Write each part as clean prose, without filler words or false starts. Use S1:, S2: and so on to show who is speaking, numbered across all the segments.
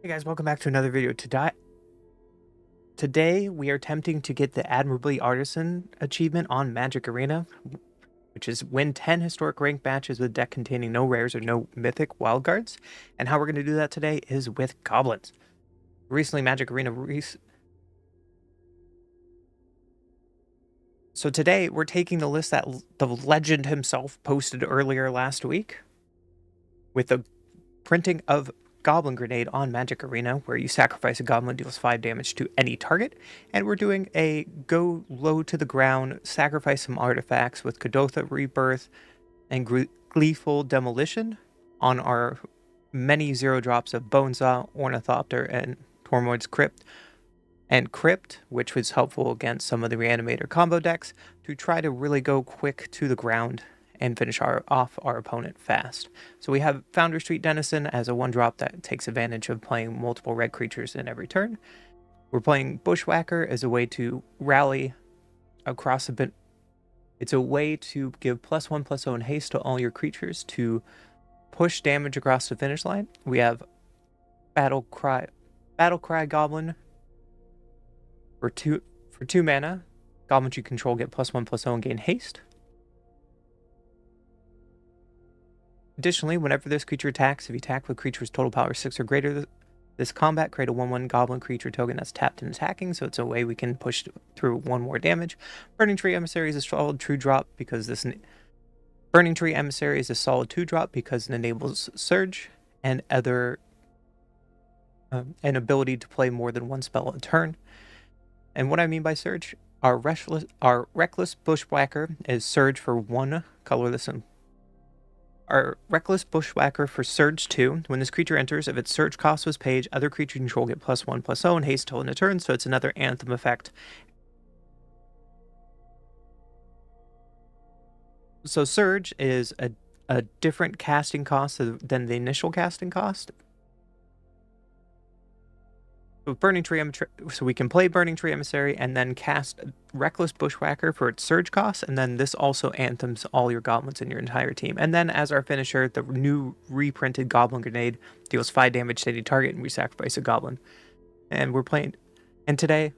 S1: Hey guys, welcome back to another video. Today we are attempting to get the Admirably Artisan Achievement on Magic Arena, which is win 10 historic ranked matches with a deck containing no rares or no mythic wildcards. And how we're going to do that today is with Goblins. Recently, Magic Arena So today we're taking the list that the legend himself posted earlier last week with the printing of Goblin Grenade on Magic Arena, where you sacrifice a goblin, deals 5 damage to any target, and we're doing a go low to the ground, sacrifice some artifacts with Kadotha Rebirth and Gleeful Demolition on our many 0-drops of Bonesaw, Ornithopter, and Tormod's Crypt, which was helpful against some of the Reanimator combo decks, to try to really go quick to the ground and finish off our opponent fast. So we have Foundry Street Denizen as a 1-drop that takes advantage of playing multiple red creatures in every turn. We're playing Bushwhacker as a way to rally across a bit. It's a way to give +1/+0 and haste to all your creatures to push damage across the finish line. We have Battle Cry Goblin for 2 mana. Goblins you control get +1/+0 and gain haste. Additionally, whenever this creature attacks, if you attack with creature's total power 6 or greater this combat, create a 1/1 goblin creature token that's tapped and attacking, so it's a way we can push through 1 more damage. Burning Tree Emissary is a solid 2-drop because this Burning Tree Emissary is a solid 2-drop because it enables Surge and other an ability to play more than 1 spell a turn. And what I mean by Surge, our Reckless Bushwhacker is Surge for 1 colorless and our Reckless Bushwhacker for Surge 2. When this creature enters, if its Surge cost was paid, other creature control get +1/+0 and haste till end of turn, so it's another Anthem effect. So Surge is a different casting cost than the initial casting cost. With Burning Tree Emissary, so we can play Burning Tree Emissary and then cast Reckless Bushwhacker for its Surge cost, and then this also anthems all your goblins in your entire team. And then as our finisher, the new reprinted Goblin Grenade deals 5 damage to any target, and we sacrifice a goblin. And today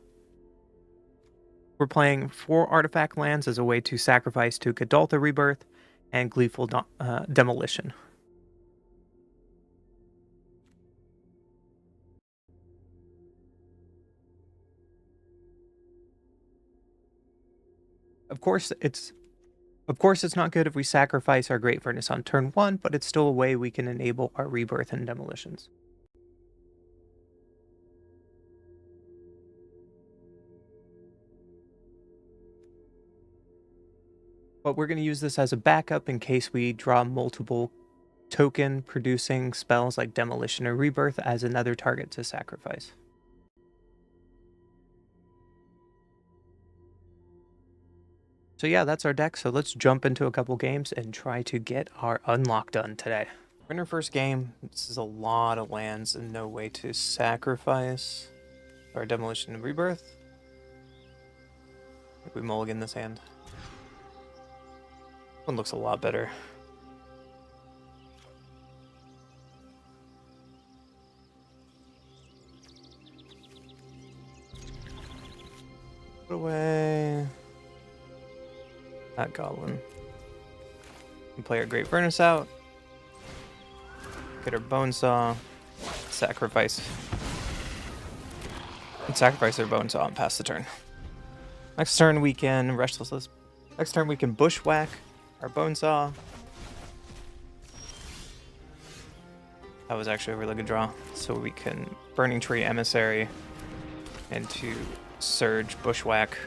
S1: we're playing 4 artifact lands as a way to sacrifice to Kadotha Rebirth and Gleeful Demolition. Of course, it's not good if we sacrifice our Great Furnace on turn 1, but it's still a way we can enable our Rebirth and Demolitions. But we're going to use this as a backup in case we draw multiple token-producing spells like Demolition or Rebirth as another target to sacrifice. So yeah, that's our deck, so let's jump into a couple games and try to get our unlock done today. In our first game, this is a lot of lands and no way to sacrifice our Demolition and Rebirth. I think we mulligan this hand. One looks a lot better. Put away that goblin. And play our Great Furnace out. Get our Bonesaw. Sacrifice our Bonesaw and pass the turn. Next turn we can Bushwhack our Bonesaw. That was actually a really good draw. So we can Burning Tree Emissary into Surge Bushwhack.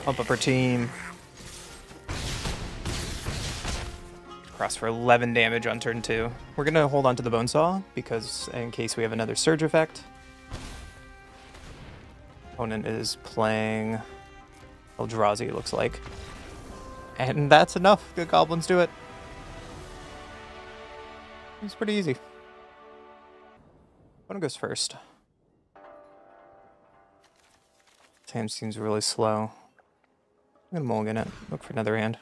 S1: Pump up our team. Cross for 11 damage on turn 2. We're going to hold on to the Bonesaw because in case we have another Surge effect. Opponent is playing Eldrazi, it looks like. And that's enough. The goblins do it. It's pretty easy. Opponent goes first. This hand seems really slow. I'm gonna mulligan it. Look for another hand.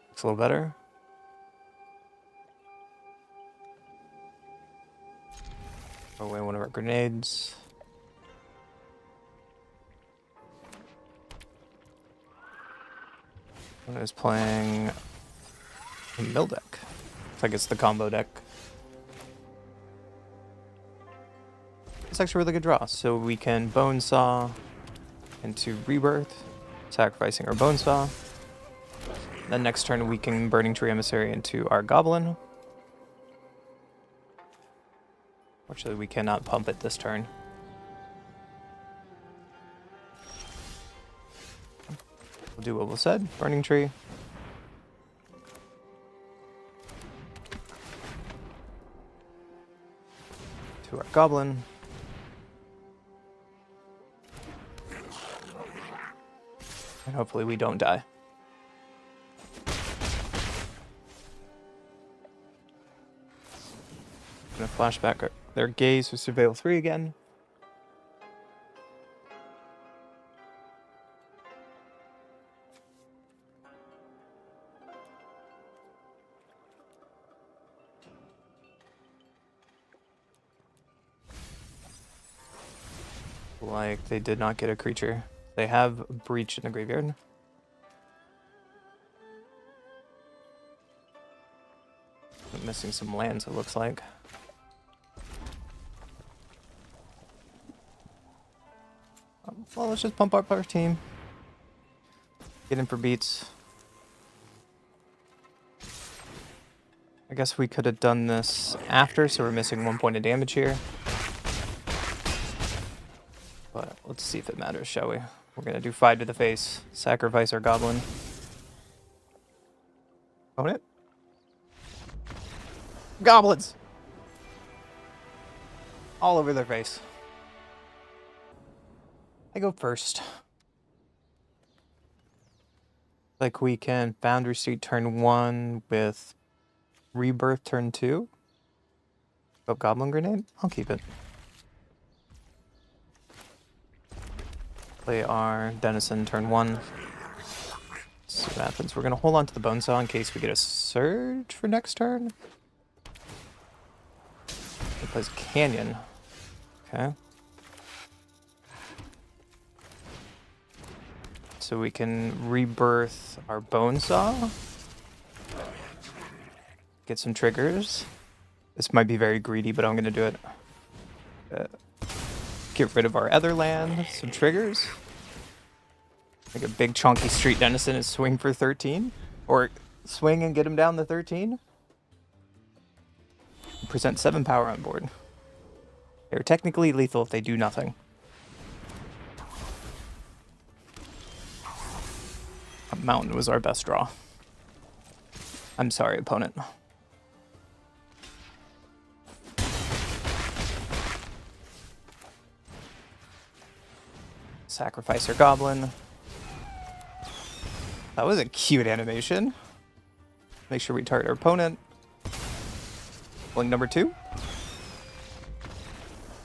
S1: Looks a little better. Throw away one of our grenades. One is playing a mill deck. Looks like it's the combo deck. It's actually a really good draw. So we can Bone Saw into Rebirth, sacrificing our Bone Saw. Then next turn we can Burning Tree Emissary into our Goblin. Fortunately, we cannot pump it this turn. We'll do what we said. Burning Tree. To our Goblin. And hopefully we don't die. I'm gonna flash back their gaze with Surveil 3 again. Like they did not get a creature. They have Breach in the graveyard. I'm missing some lands, it looks like. Well, let's just pump up our team. Get in for beats. I guess we could have done this after, so we're missing 1 point of damage here. But let's see if it matters, shall we? We're gonna do 5 to the face. Sacrifice our Goblin. Own it. Goblins! All over their face. I go first. Like we can Foundry Street turn 1 with Rebirth turn 2. Oh, Goblin Grenade? I'll keep it. Play our Denizen turn 1. Let's see what happens. We're gonna hold on to the Bone Saw in case we get a Surge for next turn. He plays Canyon. Okay. So we can Rebirth our Bone Saw. Get some triggers. This might be very greedy, but I'm going to do it. Get rid of our other land. Some triggers. Make a big chunky Street Denizen and swing for 13. Or swing and get him down to 13. Present 7 power on board. They're technically lethal if they do nothing. A mountain was our best draw. I'm sorry, opponent. Sacrifice our Goblin. That was a cute animation. Make sure we target our opponent. Pulling number 2.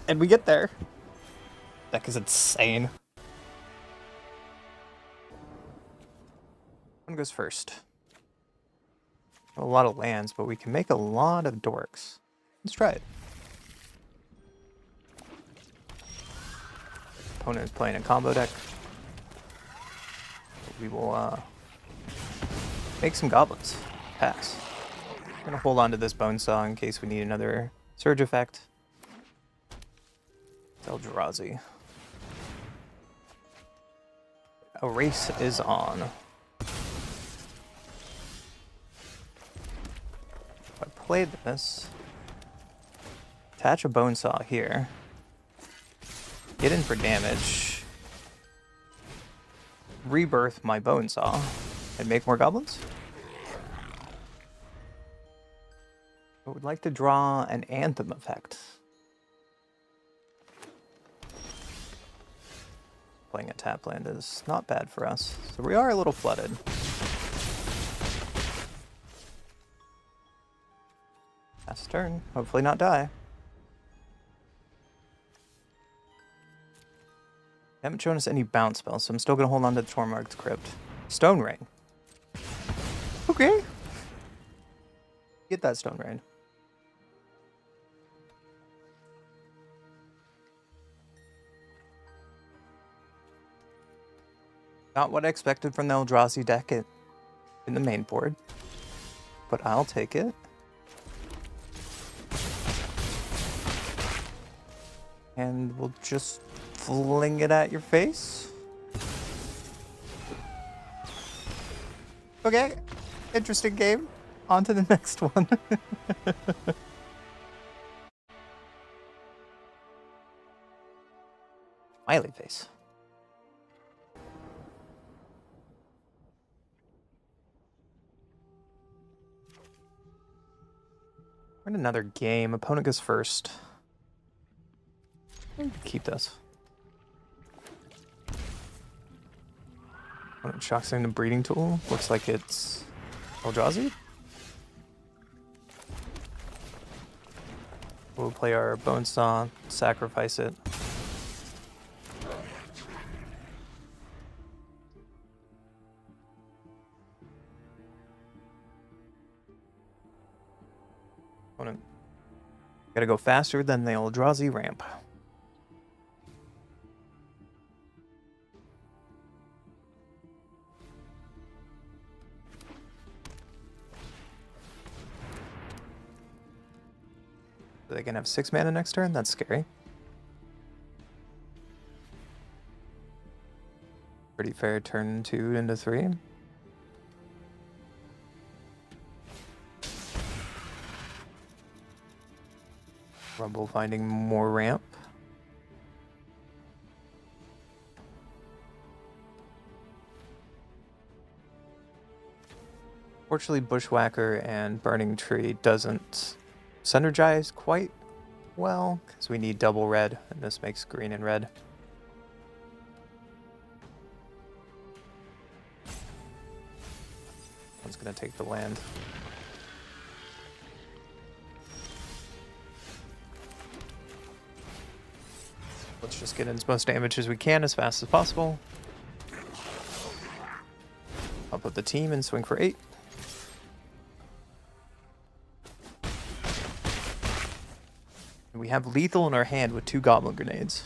S1: And we get there. Deck is insane. One goes first. A lot of lands, but we can make a lot of dorks. Let's try it. Opponent is playing a combo deck. We will make some goblins. Pass. I'm gonna hold on to this Bone Saw in case we need another Surge effect. Eldrazi. A race is on. If I played this, attach a Bone Saw here, get in for damage, Rebirth my Bone Saw, and make more goblins? I would like to draw an Anthem effect. Playing a tap land is not bad for us, so we are a little flooded. Last turn, hopefully not die. They haven't shown us any bounce spells, so I'm still going to hold on to the Tormarked Crypt. Stone Rain. Okay. Get that Stone Rain. Not what I expected from the Eldrazi deck in the main board, but I'll take it. And we'll just fling it at your face. Okay, interesting game. On to the next one. Smiley face. We're in another game. Opponent goes first. Keep this. Opponent shocks in the breeding tool. Looks like it's Eldrazi. We'll play our Bone Saw, sacrifice it. Opponent gotta go faster than the Eldrazi ramp. They can have 6 mana next turn? That's scary. Pretty fair, turn 2 into 3. Rumble finding more ramp. Fortunately, Bushwhacker and Burning Tree doesn't synergize quite well, because we need double red, and this makes green and red. One's gonna take the land. Let's just get in as most damage as we can as fast as possible. I'll put the team and swing for 8. We have lethal in our hand with 2 Goblin Grenades.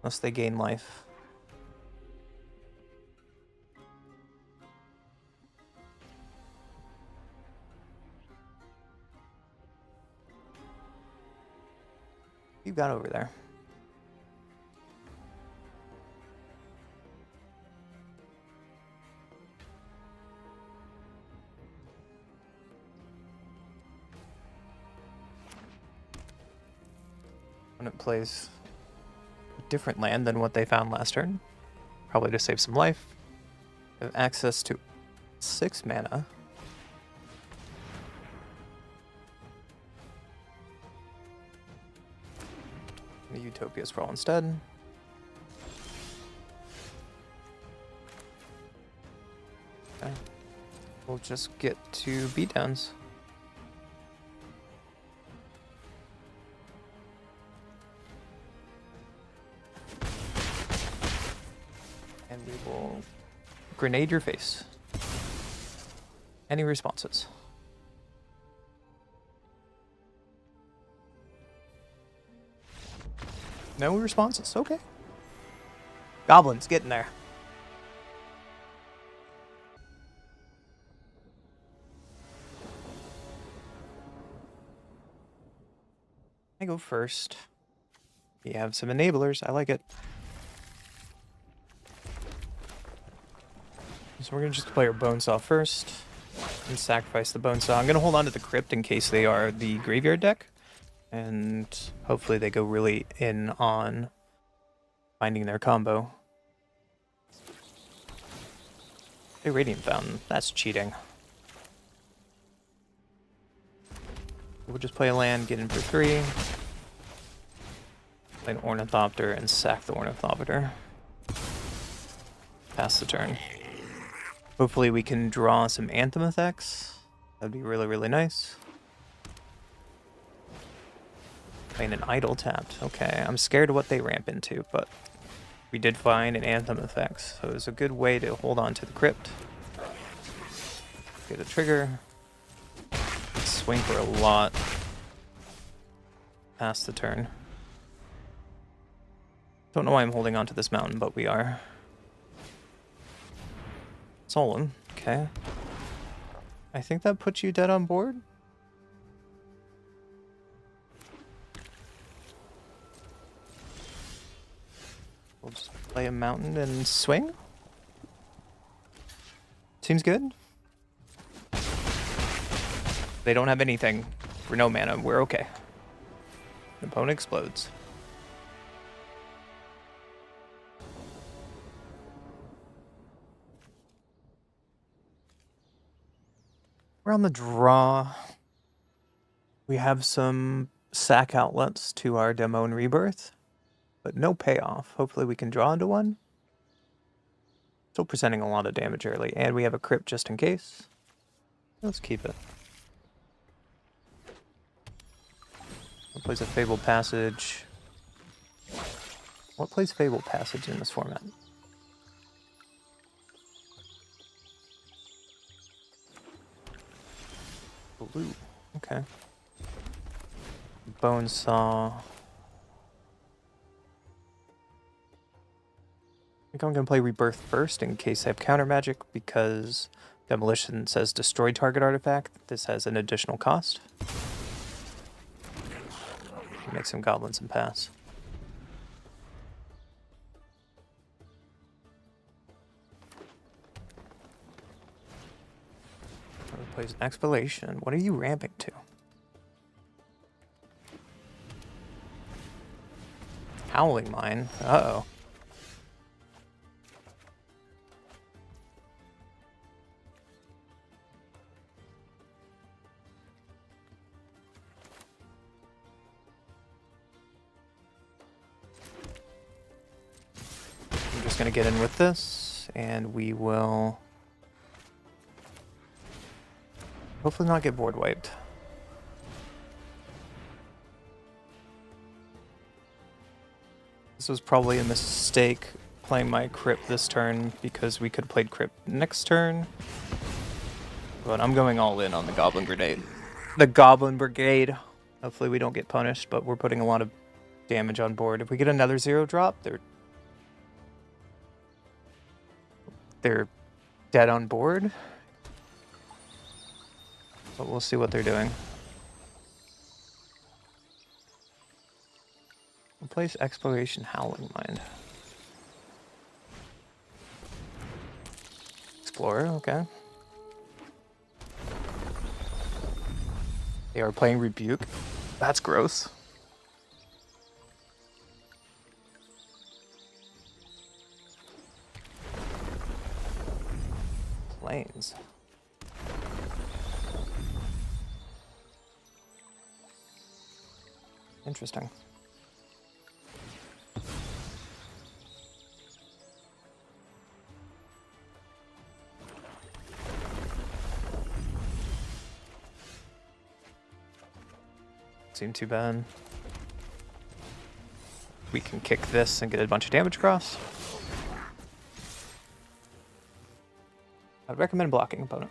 S1: Unless they gain life. What you got over there? It plays a different land than what they found last turn. Probably to save some life. Have access to 6 mana. The Utopia Scroll instead. Okay. We'll just get to beatdowns. And we will grenade your face. Any responses? No responses. Okay. Goblins, get in there. I go first. We have some enablers. I like it. So we're going to just play our Bonesaw first and sacrifice the Bonesaw. I'm going to hold on to the Crypt in case they are the graveyard deck. And hopefully they go really in on finding their combo. A Radiant Fountain. That's cheating. We'll just play a land, get in for 3. Play an Ornithopter and sack the Ornithopter. Pass the turn. Hopefully we can draw some Anthem effects. That'd be really, really nice. Playing an Idle tapped. Okay, I'm scared of what they ramp into, but we did find an Anthem effect, so it was a good way to hold on to the Crypt. Get a trigger. Swing for a lot. Pass the turn. Don't know why I'm holding on to this mountain, but we are. Stolen. Okay. I think that puts you dead on board. We'll just play a mountain and swing. Seems good. They don't have anything for no mana. We're okay. The opponent explodes. We're on the draw. We have some sack outlets to our demo and rebirth, but no payoff. Hopefully we can draw into one. Still presenting a lot of damage early, and we have a crypt just in case. Let's keep it. What plays a Fabled Passage? What plays Fabled Passage in this format? Blue. Okay. Bone Saw. I think I'm going to play Rebirth first in case I have counter magic, because Demolition says destroy target artifact. This has an additional cost. Make some goblins and pass. Plays an Expellation. What are you ramping to? Howling Mine. Uh-oh. I'm just going to get in with this, and we will hopefully not get board wiped. This was probably a mistake playing my crypt this turn, because we could have played crypt next turn. But I'm going all in on the Goblin Grenade. The Goblin Brigade. Hopefully we don't get punished, but we're putting a lot of damage on board. If we get another 0-drop, they're dead on board. But we'll see what they're doing. We'll place Exploration Howling Mind. Explorer, okay. They are playing Rebuke. That's gross. Planes. Interesting. Seem too bad. We can kick this and get a bunch of damage across. I'd recommend blocking opponent.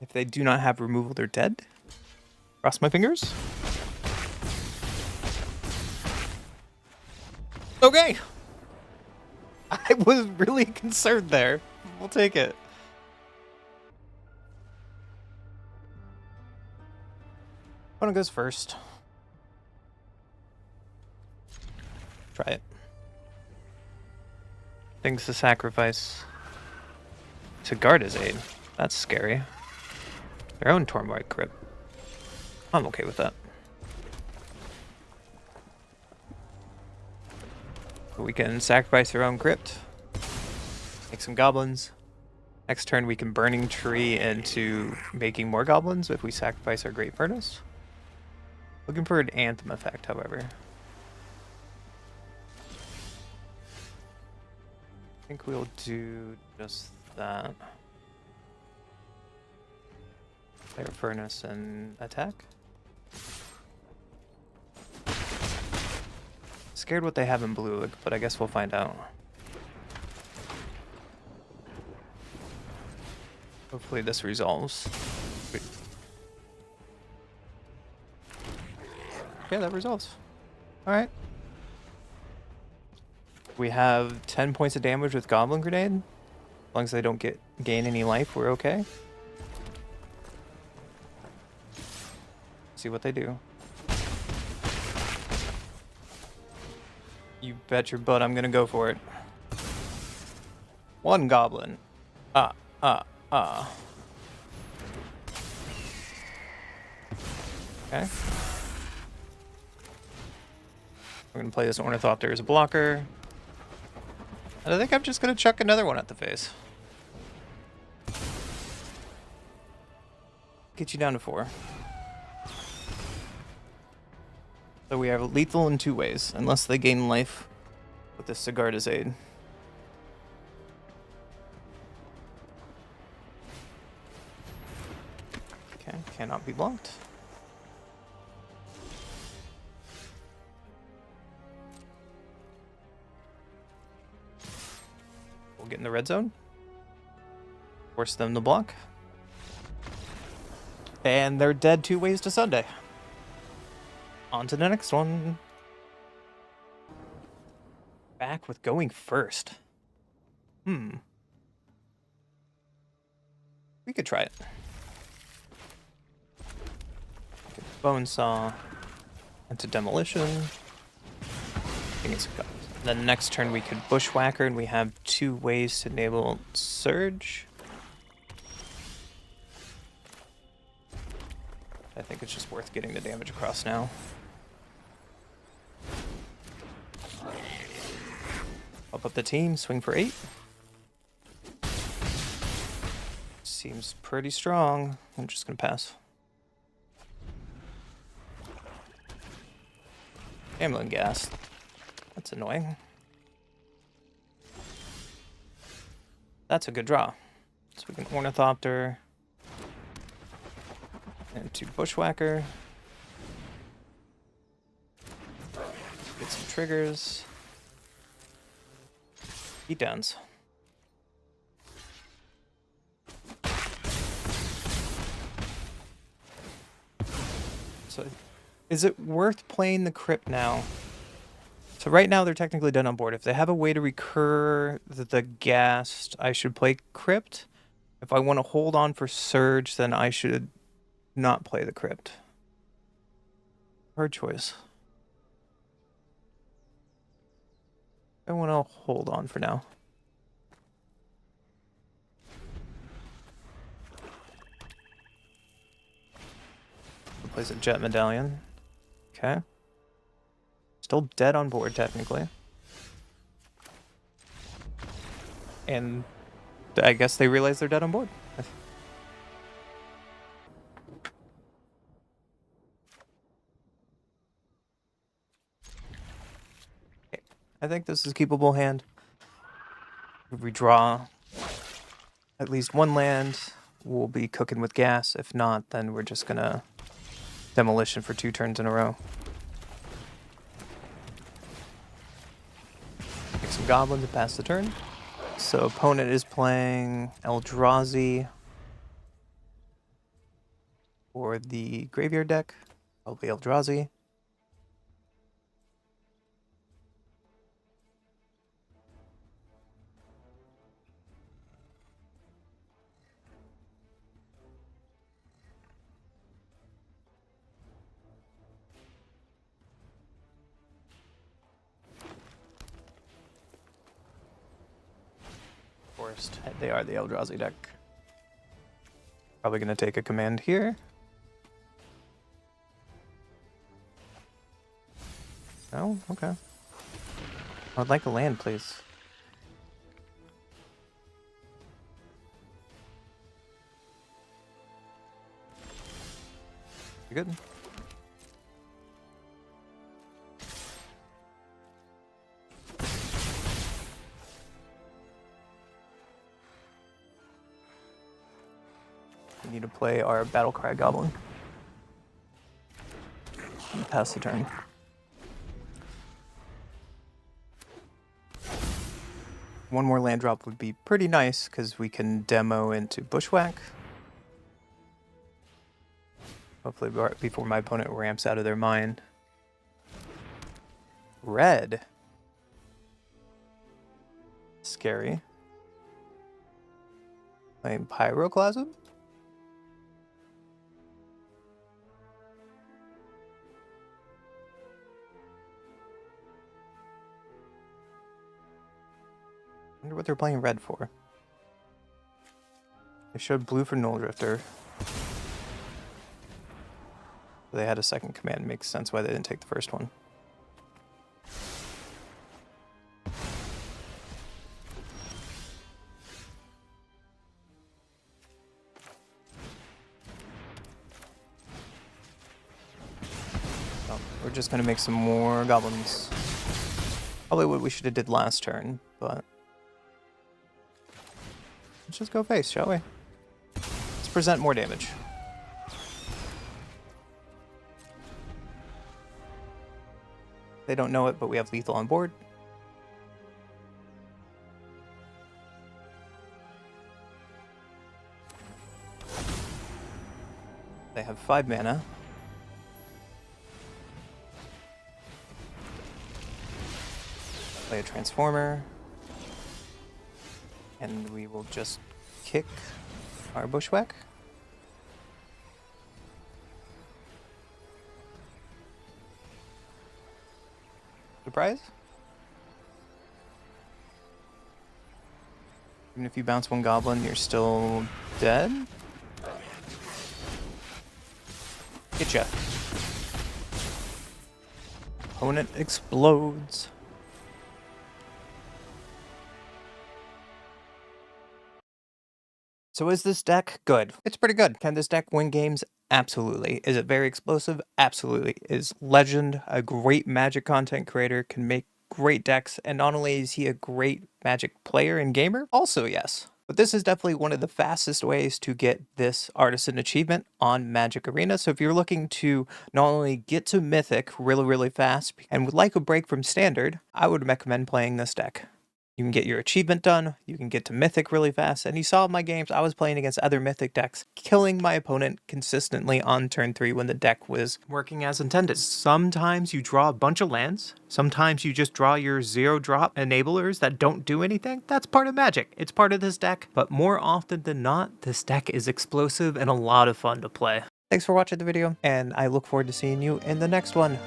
S1: If they do not have removal, they're dead. Cross my fingers. Okay. I was really concerned there. We'll take it. Opponent goes first. Try it. Things to sacrifice. Sigarda's aid. That's scary. Their own Tormwide Crypt. I'm okay with that. We can sacrifice our own crypt. Make some goblins. Next turn we can Burning Tree into making more goblins if we sacrifice our Great Furnace. Looking for an Anthem effect, however. I think we'll do just that. Fire Furnace and attack. Scared what they have in blue, but I guess we'll find out. Hopefully this resolves. Okay, that resolves. Alright. We have 10 points of damage with Goblin Grenade. As long as they don't gain any life, we're okay. See what they do. You bet your butt I'm gonna go for it. One goblin. Okay. We're gonna play this Ornithopter as a blocker. And I think I'm just gonna chuck another one at the face. Get you down to 4. So we have lethal in 2 ways, unless they gain life with the Sigarda's aid. Okay, cannot be blocked. We'll get in the red zone. Force them to block. And they're dead 2 ways to Sunday. On to the next one. Back with going first. We could try it. Bone Saw into Demolition. Then next turn we could Bushwhacker, and we have 2 ways to enable Surge. I think it's just worth getting the damage across now. Up the team, swing for 8. Seems pretty strong. I'm just gonna pass. Amlin Gas. That's annoying. That's a good draw. So we can Ornithopter. And 2 Bushwhacker. Get some triggers. Beatdowns. So, is it worth playing the Crypt now? So right now they're technically done on board. If they have a way to recur the Ghast, I should play Crypt. If I want to hold on for Surge, then I should not play the Crypt. Hard choice. I want to hold on for now. Plays a Jet Medallion. Okay. Still dead on board, technically. And I guess they realize they're dead on board. I think this is keepable hand. If we draw at least 1 land, we'll be cooking with gas. If not, then we're just gonna Demolition for 2 turns in a row. Pick some goblins and pass the turn. So opponent is playing Eldrazi for the graveyard deck. Probably Eldrazi. They are the Eldrazi deck. Probably going to take a command here. No? Okay. I'd like a land, please. You good? We need to play our Battlecry Goblin. And pass the turn. One more land drop would be pretty nice, because we can demo into Bushwhack. Hopefully before my opponent ramps out of their mind. red. Scary. Playing Pyroclasm? I wonder what they're playing red for. They showed blue for Null Drifter. They had a second command. Makes sense why they didn't take the first one. Oh, we're just gonna make some more goblins. Probably what we should have did last turn, but let's just go face, shall we? Let's present more damage. They don't know it, but we have lethal on board. They have 5 mana. Play a Transformer. And we will just kick our Bushwhack. Surprise? Even if you bounce one goblin, you're still dead? Getcha. Opponent explodes. So is this deck good? It's pretty good. Can this deck win games? Absolutely. Is it very explosive? Absolutely. Is Legend a great Magic content creator, can make great decks, and not only is he a great Magic player and gamer, also yes. But this is definitely one of the fastest ways to get this Artisan achievement on Magic Arena. So if you're looking to not only get to Mythic really fast and would like a break from Standard, I would recommend playing this deck. You can get your achievement done, you can get to Mythic really fast, and you saw in my games I was playing against other Mythic decks, killing my opponent consistently on turn 3 when the deck was working as intended. Sometimes you draw a bunch of lands, sometimes you just draw your 0-drop enablers that don't do anything. That's part of Magic, it's part of this deck, but more often than not, this deck is explosive and a lot of fun to play. Thanks for watching the video, and I look forward to seeing you in the next one.